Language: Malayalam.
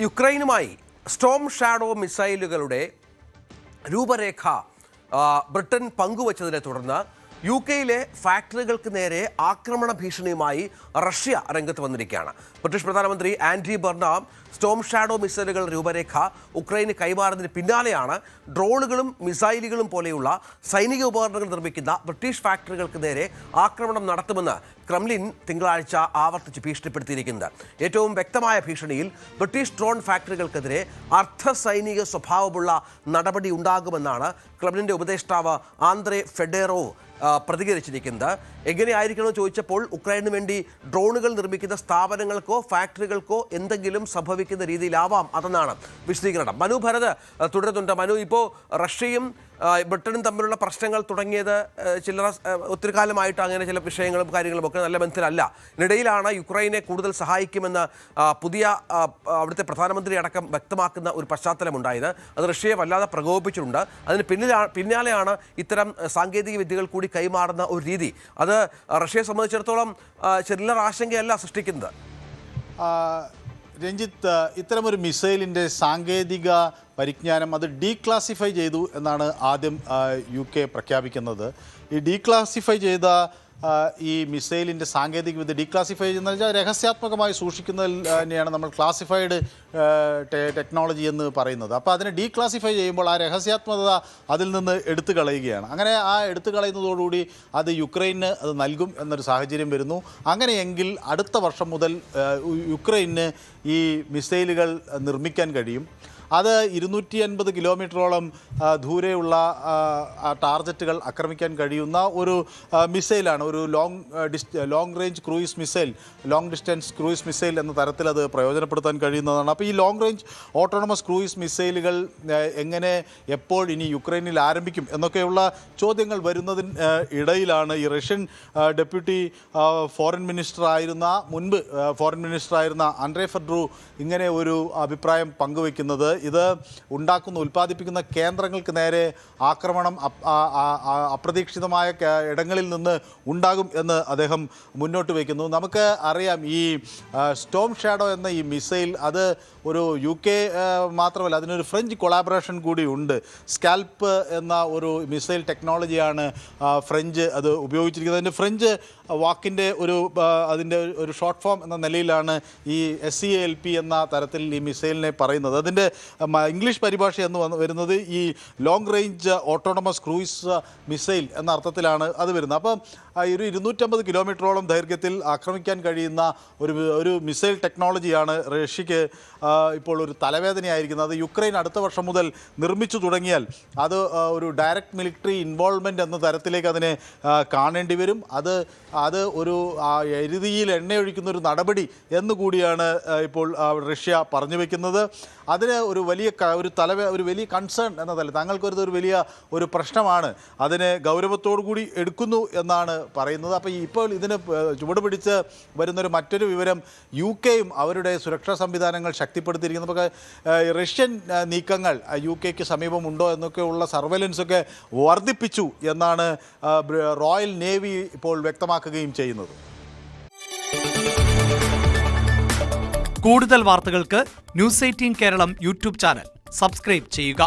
യുക്രൈനുമായി സ്റ്റോം ഷാഡോ മിസൈലുകളുടെ രൂപരേഖ ബ്രിട്ടൻ പങ്കുവച്ചതിനെ തുടർന്ന് UK-യിലെ ഫാക്ടറികൾക്ക് നേരെ ആക്രമണ ഭീഷണിയുമായി റഷ്യ രംഗത്ത് വന്നിരിക്കുകയാണ്. ബ്രിട്ടീഷ് പ്രധാനമന്ത്രി ആൻഡി ബർണാം സ്റ്റോം ഷാഡോ മിസൈലുകൾ രൂപരേഖ ഉക്രൈന് കൈമാറുന്നതിന് പിന്നാലെയാണ് ഡ്രോണുകളും മിസൈലുകളും പോലെയുള്ള സൈനിക ഉപകരണങ്ങൾ നിർമ്മിക്കുന്ന ബ്രിട്ടീഷ് ഫാക്ടറികൾക്ക് നേരെ ആക്രമണം നടത്തുമെന്ന് ക്രെംലിൻ തിങ്കളാഴ്ച ആവർത്തിച്ച് ഭീഷണിപ്പെടുത്തിയിരിക്കുന്നത്. ഏറ്റവും വ്യക്തമായ ഭീഷണിയിൽ ബ്രിട്ടീഷ് ഡ്രോൺ ഫാക്ടറികൾക്കെതിരെ അർദ്ധ സൈനിക സ്വഭാവമുള്ള നടപടി ഉണ്ടാകുമെന്നാണ് ക്രെംലിൻ്റെ ഉപദേഷ്ടാവ് ആന്ദ്രേ ഫെഡേറോവ് പ്രതികരിച്ചിരിക്കുന്നത്. എങ്ങനെയായിരിക്കണമെന്ന് ചോദിച്ചപ്പോൾ ഉക്രൈനു വേണ്ടി ഡ്രോണുകൾ നിർമ്മിക്കുന്ന സ്ഥാപനങ്ങൾക്കോ ഫാക്ടറികൾക്കോ എന്തെങ്കിലും സംഭവിക്കുന്ന രീതിയിലാവാം അതെന്നാണ് വിശദീകരണം. മനു ഭരത് തുടരുന്നുണ്ട്. മനു, ഇപ്പോൾ റഷ്യയും ബ്രിട്ടനും തമ്മിലുള്ള പ്രശ്നങ്ങൾ തുടങ്ങിയത് ഒത്തിരി കാലമായിട്ട് അങ്ങനെ ചില വിഷയങ്ങളും കാര്യങ്ങളും ഒക്കെ നല്ല ബന്ധത്തിലല്ല. ഇതിനിടയിലാണ് യുക്രൈനെ കൂടുതൽ സഹായിക്കുമെന്ന് പുതിയ അവിടുത്തെ പ്രധാനമന്ത്രി അടക്കം വ്യക്തമാക്കുന്ന ഒരു പശ്ചാത്തലമുണ്ടായത്. അത് റഷ്യയെ വല്ലാതെ പ്രകോപിപ്പിച്ചിട്ടുണ്ട്. അതിന് പിന്നാലെയാണ് ഇത്തരം സാങ്കേതിക വിദ്യകൾ കൂടി കൈമാറുന്ന ഒരു രീതി. അത് റഷ്യയെ സംബന്ധിച്ചിടത്തോളം ചില്ലറ ആശങ്കയല്ല സൃഷ്ടിക്കുന്നത്. രഞ്ജിത്ത്, ഇത്തരമൊരു മിസൈലിൻ്റെ സാങ്കേതിക പരിജ്ഞാനം അത് ഡീക്ലാസിഫൈ ചെയ്തു എന്നാണ് ആദ്യം UK പ്രഖ്യാപിക്കുന്നത്. ഈ ഡീക്ലാസിഫൈ ചെയ്ത ഈ മിസൈലിൻ്റെ സാങ്കേതികവിദ്യ ഡീക്ലാസിഫൈ ചെയ്യുന്നത് വെച്ചാൽ രഹസ്യാത്മകമായി സൂക്ഷിക്കുന്നതിൽ തന്നെയാണ് നമ്മൾ ക്ലാസിഫൈഡ് ടെക്നോളജി എന്ന് പറയുന്നത്. അപ്പോൾ അതിനെ ഡീക്ലാസിഫൈ ചെയ്യുമ്പോൾ ആ രഹസ്യാത്മകത അതിൽ നിന്ന് എടുത്തു കളയുകയാണ്. അങ്ങനെ ആ എടുത്തു കളയുന്നതോടുകൂടി അത് യുക്രൈന് അത് നൽകും എന്നൊരു സാഹചര്യം വരുന്നു. അങ്ങനെയെങ്കിൽ അടുത്ത വർഷം മുതൽ യുക്രൈന് ഈ മിസൈലുകൾ നിർമ്മിക്കാൻ കഴിയും. അത് 250 കിലോമീറ്ററോളം ദൂരെയുള്ള ടാർഗറ്റുകൾ ആക്രമിക്കാൻ കഴിയുന്ന ഒരു മിസൈലാണ്. ഒരു long range cruise missile, long distance cruise missile എന്ന തരത്തിൽ അത് പ്രയോജനപ്പെടുത്താൻ കഴിയുന്നതാണ്. അപ്പോൾ ഈ ലോങ് റേഞ്ച് ഓട്ടോണമസ് ക്രൂയിസ് മിസൈലുകൾ എങ്ങനെ എപ്പോൾ ഇനി യുക്രൈനിൽ ആരംഭിക്കും എന്നൊക്കെയുള്ള ചോദ്യങ്ങൾ വരുന്നതിന് ഇടയിലാണ് ഈ റഷ്യൻ ഡെപ്യൂട്ടി മുൻപ് ഫോറിൻ മിനിസ്റ്ററായിരുന്ന ആൻഡ്രേ ഫെഡ്രൂ ഇങ്ങനെ ഒരു അഭിപ്രായം പങ്കുവയ്ക്കുന്നത്. ഇത് ഉൽപ്പാദിപ്പിക്കുന്ന കേന്ദ്രങ്ങൾക്ക് നേരെ ആക്രമണം അപ്രതീക്ഷിതമായ ഇടങ്ങളിൽ നിന്ന് ഉണ്ടാകും എന്ന് അദ്ദേഹം മുന്നോട്ട് വയ്ക്കുന്നു. നമുക്ക് അറിയാം, ഈ സ്റ്റോം ഷാഡോ എന്ന ഈ മിസൈൽ അത് ഒരു UK മാത്രമല്ല, അതിനൊരു ഫ്രഞ്ച് കൊളാബറേഷൻ കൂടി ഉണ്ട്. സ്കാൽപ്പ് എന്ന ഒരു മിസൈൽ ടെക്നോളജിയാണ് ഫ്രഞ്ച് അത് ഉപയോഗിച്ചിരിക്കുന്നത്. അതിൻ്റെ ഫ്രഞ്ച് വാക്കിൻ്റെ അതിൻ്റെ ഒരു ഷോർട്ട് ഫോം എന്ന നിലയിലാണ് ഈ SCALP എന്ന തരത്തിൽ ഈ മിസൈലിനെ പറയുന്നത്. അതിൻ്റെ ഇംഗ്ലീഷ് പരിഭാഷ എന്ന് വരുന്നത് ഈ long range autonomous cruise missile എന്ന അർത്ഥത്തിലാണ് അത് വരുന്നത്. അപ്പം ഒരു 250 കിലോമീറ്ററോളം ദൈർഘ്യത്തിൽ ആക്രമിക്കാൻ കഴിയുന്ന ഒരു മിസൈൽ ടെക്നോളജിയാണ് റഷ്യക്ക് ഇപ്പോൾ ഒരു തലവേദനയായിരിക്കുന്നത്. അത് യുക്രൈൻ അടുത്ത വർഷം മുതൽ നിർമ്മിച്ചു തുടങ്ങിയാൽ അത് ഒരു ഡയറക്റ്റ് മിലിറ്ററി ഇൻവോൾവ്മെൻറ്റ് എന്ന തരത്തിലേക്ക് അതിനെ കാണേണ്ടി വരും. അത് ഒരു എരുതിയിൽ എണ്ണയൊഴിക്കുന്ന ഒരു നടപടി എന്നുകൂടിയാണ് ഇപ്പോൾ റഷ്യ പറഞ്ഞു വയ്ക്കുന്നത്. അതിന് ഒരു വലിയ കൺസേൺ എന്ന തലത്തിൽ താങ്കൾക്കൊരു വലിയ ഒരു പ്രശ്നമാണ്. അതിനെ ഗൗരവത്തോടു കൂടി എടുക്കുന്നു എന്നാണ് പറയുന്നത്. അപ്പോൾ ഇപ്പോൾ ഇതിന് ചുവട് പിടിച്ച് വരുന്നൊരു മറ്റൊരു വിവരം, UK-യും അവരുടെ സുരക്ഷാ സംവിധാനങ്ങൾ ശക്തിപ്പെടുത്തിയിരിക്കുന്നു. പക്ഷേ റഷ്യൻ നീക്കങ്ങൾ UK-ക്ക് സമീപമുണ്ടോ എന്നൊക്കെയുള്ള സർവൈലൻസൊക്കെ വർദ്ധിപ്പിച്ചു എന്നാണ് റോയൽ നേവി ഇപ്പോൾ വ്യക്തമാക്കുകയും ചെയ്യുന്നത്. കൂടുതൽ വാർത്തകൾക്ക് News 18 Keralam YouTube channel subscribe ചെയ്യുക.